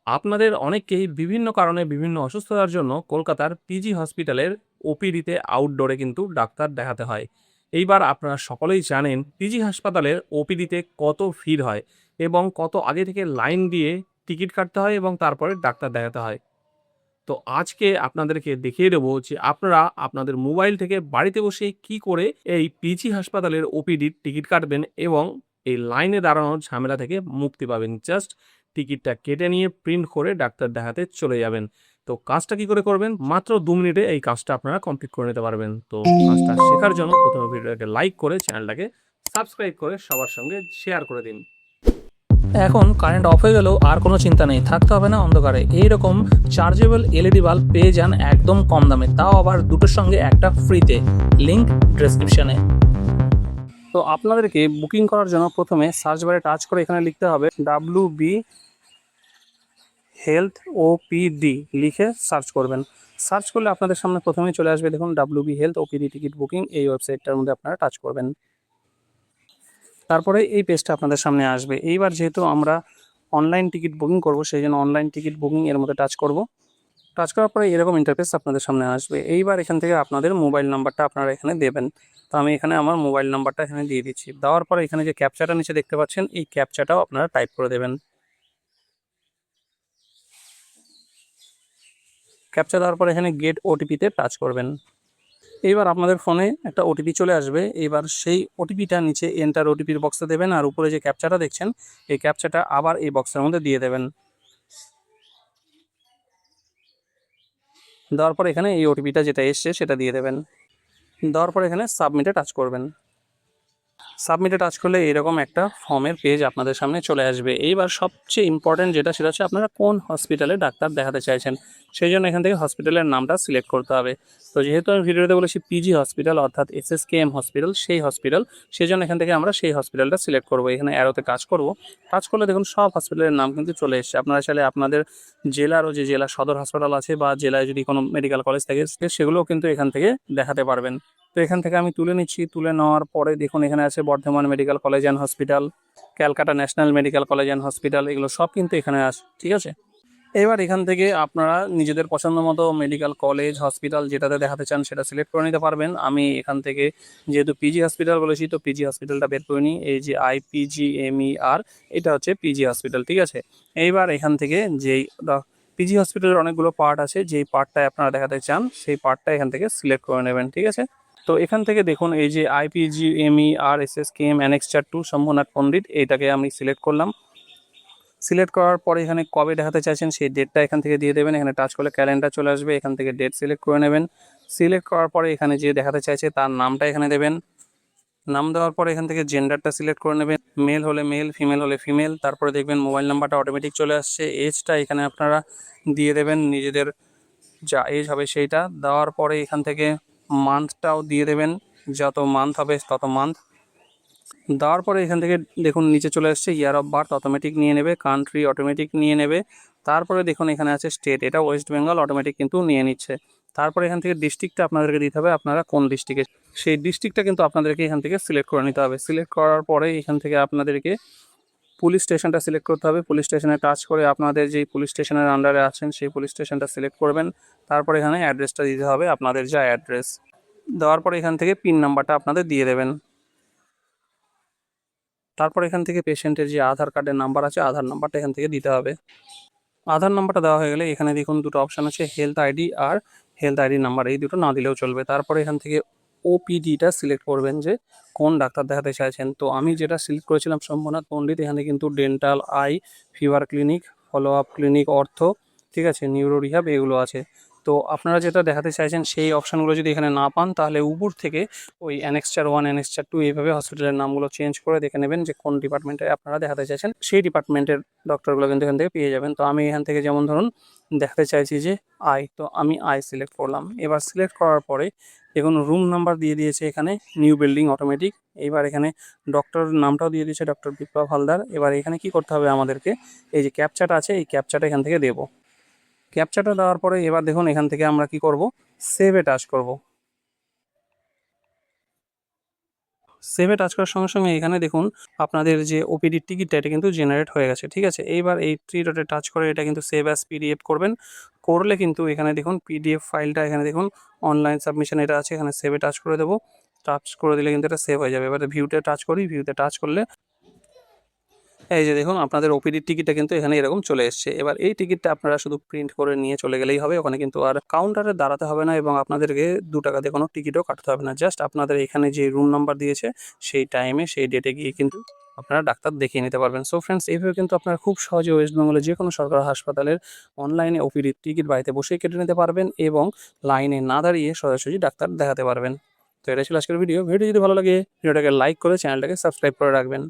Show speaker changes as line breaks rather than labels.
আপনাদের অনেককেই বিভিন্ন কারণে বিভিন্ন অসুস্থতার জন্য কলকাতার পিজি হসপিটালের ওপিডিতে আউটডোরে কিন্তু ডাক্তার দেখাতে হয়। এইবার আপনারা সকলেই জানেন পিজি হাসপাতালের ওপিডিতে কত ভিড় হয় এবং কত আগে থেকে লাইন দিয়ে টিকিট কাটতে হয় এবং তারপরে ডাক্তার দেখাতে হয়। তো আজকে আপনাদেরকে দেখিয়ে দেবো যে আপনারা আপনাদের মোবাইল থেকে বাড়িতে বসে কি করে এই পিজি হাসপাতালের ওপিডির টিকিট কাটবেন এবং এই লাইনে দাঁড়ানোর ঝামেলা থেকে মুক্তি পাবেন। জাস্ট টিকিটটা কেটে নিয়ে প্রিন্ট করে ডাক্তার দেখাতে চলে যাবেন। তো কাজটা কি করে করবেন? মাত্র ২ মিনিটে এই কাজটা আপনারা কমপ্লিট করে নিতে পারবেন। তো কাজটা শেখার জন্য প্রথমে ভিডিওটাকে লাইক করে চ্যানেলটাকে সাবস্ক্রাইব করে সবার সঙ্গে শেয়ার করে দিন।
এখন কারেন্ট অফ হয়ে গেলেও আর কোনো চিন্তা নেই, থাকতে হবে না অন্ধকারে। এইরকম চার্জেবল এলইডি বাল্ব পেয়ে যান একদম কম দামে, তাও আবার দুটোর সঙ্গে একটা ফ্রিতে। লিংক ডেসক্রিপশনে। তো আপনাদেরকে বুকিং করার জন্য প্রথমে সার্চ বারে টাচ করে এখানে লিখতে হবে WB হেলথ OPD লিখে সার্চ করবেন। সার্চ করলে আপনাদের সামনে প্রথমেই চলে আসবে, দেখুন WB health OPD ticket booking, এই ওয়েবসাইটটার মধ্যে আপনারা টাচ করবেন। তারপরে এই পেজটা আপনাদের সামনে আসবে। এইবার যেহেতু আমরা অনলাইন টিকিট বুকিং করব, সেই জন্য অনলাইন টিকিট বুকিং এর মধ্যে টাচ করব। টাচ করার পরে এরকম ইন্টারফেস আপনাদের সামনে আসবে। এইবার এখান থেকে আপনাদের মোবাইল নাম্বারটা আপনারা এখানে দেবেন। তো আমি এখানে আমার মোবাইল নাম্বারটা এখানে দিয়ে দিচ্ছি। দেওয়ার পরে এখানে যে ক্যাপচাটা নিচে দেখতে পাচ্ছেন, এই ক্যাপচাটাও আপনারা টাইপ করে দেবেন। ক্যাপচা দেওয়ার পরে এখানে গেট ওটিপিতে টাচ করবেন। এইবার আপনাদের ফোনে একটা ওটিপি চলে আসবে। এইবার সেই ওটিপিটা নিচে এন্টার ওটিপির বক্সে দেবেন, আর উপরে যে ক্যাপচাটা দেখছেন এই ক্যাপচাটা আবার এই বক্সের মধ্যে দিয়ে দেবেন। দেওয়ার পর এখানে এই ওটিপিটা যেটা এসছে সেটা দিয়ে দেবেন। দেওয়ার পর এখানে সাবমিটে টাচ করবেন। সাবমিটে টাচ করলে এরকম একটা ফর্মের পেজ আপনাদের সামনে চলে আসবে। এইবার সবচেয়ে ইম্পর্টেন্ট যেটা, সেটা হচ্ছে আপনারা কোন হসপিটালে ডাক্তার দেখাতে চাইছেন। সেই জন্য এখান থেকে হসপিটালের নামটা সিলেক্ট করতে হবে। তো যেহেতু আমি ভিডিওতে বলেছি পিজি হসপিটাল অর্থাৎ SSKM হসপিটাল, সেই হসপিটাল, সেই জন্য এখান থেকে আমরা সেই হসপিটালটা সিলেক্ট করবো। এখানে অ্যারোতে কাজ করব। কাজ করলে দেখুন সব হসপিটালের নাম কিন্তু চলে এসেছে। আপনারা চাইলে আপনাদের জেলারও যে জেলা সদর হাসপাতাল আছে বা জেলায় যদি কোনো মেডিকেল কলেজ থাকে সেগুলোও কিন্তু এখান থেকে দেখাতে পারবেন। তো এখান থেকে আমি তুলে নিচ্ছি। তুলে নেওয়ার পরে দেখুন এখানে আছে Bardhaman medical college and hospital, Calcutta national medical college and hospital, এগুলো সব কিন্তু এখানে আছে। ঠিক আছে, এবার এখান থেকে আপনারা নিজেদের পছন্দ মতো মেডিকেল কলেজ হসপিটাল যেটাতে দেখাতে চান সেটা সিলেক্ট করে নিতে পারবেন। আমি এখান থেকে যেহেতু পিজি হসপিটাল বলেছি, তো পিজি হসপিটালটা বের করে নিই। এই যে IPGMER, এটা হচ্ছে পিজি হসপিটাল। ঠিক আছে, এইবার এখান থেকে যেই পিজি হসপিটালের অনেকগুলো পার্ট আছে, যেই পার্টটায় আপনারা দেখাতে চান সেই পার্টটা এখান থেকে সিলেক্ট করে নেবেন। ঠিক আছে, তো এখান থেকে দেখুন এই যে IPGMER SSKM অ্যানেক্সচার 2 শম্ভুনাথ পণ্ডিত, এটাকে আমি সিলেক্ট করলাম। সিলেক্ট করার পরে এখানে কবে দেখাতে চাইছেন সেই ডেটটা এখান থেকে দিয়ে দেবেন। এখানে টাচ করলে ক্যালেন্ডার চলে আসবে, এখান থেকে ডেট সিলেক্ট করে নেবেন। সিলেক্ট করার পরে এখানে যে দেখাতে চাইছে তার নামটা এখানে দেবেন। নাম দেওয়ার পরে এখান থেকে জেন্ডারটা সিলেক্ট করে নেবেন, মেল হলে মেল, ফিমেল হলে ফিমেল। তারপরে দেখবেন মোবাইল নাম্বারটা অটোমেটিক চলে আসছে। এজটা এখানে আপনারা দিয়ে দেবেন, নিজেদের যা এজ হবে সেইটা। দেওয়ার পরে এখান থেকে মান্থটাও দিয়ে দেবেন, যত মান্থ হবে তত মান্থ। দেওয়ার পরে এখান থেকে দেখুন নিচে চলে আসছে ইয়ার অফ বার্থ অটোমেটিক নিয়ে নেবে, কান্ট্রি অটোমেটিক নিয়ে নেবে। তারপরে দেখুন এখানে আছে স্টেট, এটা ওয়েস্ট বেঙ্গল অটোমেটিক কিন্তু নিয়ে নিচ্ছে। তারপরে এখান থেকে ডিস্ট্রিক্টটা আপনাদেরকে দিতে হবে, আপনারা কোন ডিস্ট্রিক্টে, সেই ডিস্ট্রিক্টটা কিন্তু আপনাদেরকে এখান থেকে সিলেক্ট করে নিতে হবে। সিলেক্ট করার পরে এখান থেকে আপনাদেরকে পুলিশ স্টেশনটা সিলেক্ট করতে হবে। পুলিশ স্টেশনে টাচ করে আপনাদের যেই পুলিশ স্টেশনের আন্ডারে আছেন সেই পুলিশ স্টেশনটা সিলেক্ট করবেন। তারপর এখানে অ্যাড্রেসটা দিতে হবে, আপনাদের যা অ্যাড্রেস। দেওয়ার পরে এখান থেকে পিন নাম্বারটা আপনাদের দিয়ে দেবেন। তারপর এখান থেকে পেশেন্টের যে আধার কার্ডের নাম্বার আছে, আধার নাম্বারটা এখান থেকে দিতে হবে। আধার নাম্বারটা দেওয়া হয়ে গেলে এখানে দেখুন দুটো অপশান আছে, হেলথ আইডি আর হেলথ আইডি নাম্বার, এই দুটো না দিলেও চলবে। তারপরে এখান থেকে ওপিডিটা সিলেক্ট করবেন যে কোন ডাক্তার দেখাতে চাইছেন। তো আমি যেটা সিলেক্ট করেছিলাম শম্ভুনাথ পণ্ডিত, এখানে কিন্তু dental, I, fever clinic, follow up clinic, অর্থ, ঠিক আছে, নিউরো রিহাব, এগুলো আছে। তো আপনারা যেটা দেখাতে চাইছেন সেই অপশানগুলো যদি এখানে না পান, তাহলে উপর থেকে ওই অ্যানেক্সচার 1 অ্যানেক্সচার 2 এইভাবে হসপিটালের নামগুলো চেঞ্জ করে দেখে নেবেন যে কোন ডিপার্টমেন্টে আপনারা দেখাতে চাইছেন, সেই ডিপার্টমেন্টের ডক্টরগুলো কিন্তু এখান থেকে পেয়ে যাবেন। তো আমি এখান থেকে যেমন ধরুন দেখাতে চাইছি যে আই, তো আমি আই সিলেক্ট করলাম। এবার সিলেক্ট করার পরে দেখুন রুম নাম্বার দিয়ে দিয়েছে এখানে, নিউ বিল্ডিং অটোমেটিক। এবার এখানে ডক্টর নামটাও দিয়ে দিয়েছে, ডক্টর বিপ্লব হালদার। এবার এখানে কি করতে হবে আমাদেরকে, এই যে ক্যাপচাটা আছে এই ক্যাপচাটা এখান থেকে দেবো। ক্যাপচাটা দেওয়ার পরে এবার দেখুন এখান থেকে আমরা কি করব, সেভে টাচ করব। সেভে টাচ করার সঙ্গে সঙ্গে এখানে দেখুন আপনাদের যে ওপিডির টিকিটটা এটা কিন্তু জেনারেট হয়ে গেছে, ঠিক আছে। এইবার এই থ্রি ডটে টাচ করে এটা কিন্তু সেভ অ্যাজ পিডিএফ করবেন। করলে কিন্তু এখানে দেখুন পিডিএফ ফাইলটা এখানে দেখুন অনলাইন সাবমিশন এটা আছে, এখানে সেভে টাচ করে দেবো। টাচ করে দিলে কিন্তু এটা সেভ হয়ে যাবে। এবারে ভিউতে টাচ করি, ভিউতে টাচ করলে এই যে দেখুন আপনাদের ওপিডির টিকিটটা কিন্তু এখানে এরকম চলে এসছে। এবার এই টিকিটটা আপনারা শুধু প্রিন্ট করে নিয়ে চলে গেলেই হবে, ওখানে কিন্তু আর কাউন্টারে দাঁড়াতে হবে না এবং আপনাদেরকে 2 টাকা দিয়ে কোনো টিকিটও কাটতে হবে না। জাস্ট আপনাদের এখানে যে রুম নাম্বার দিয়েছে সেই টাইমে সেই ডেটে গিয়ে কিন্তু আপনারা ডাক্তার দেখিয়ে নিতে পারবেন। সো ফ্রেন্ডস, এইভাবে কিন্তু আপনারা খুব সহজে ওয়েস্ট বেঙ্গলের যে কোনো সরকারি হাসপাতালের অনলাইনে ওপিডির টিকিট বাড়িতে বসেই কেটে নিতে পারবেন এবং লাইনে না দাঁড়িয়ে সোজাসুজি ডাক্তার দেখাতে পারবেন। তো এটা ছিল আজকের ভিডিও। ভিডিও যদি ভালো লাগে ভিডিওটাকে লাইক করে চ্যানেলটাকে সাবস্ক্রাইব করে রাখবেন।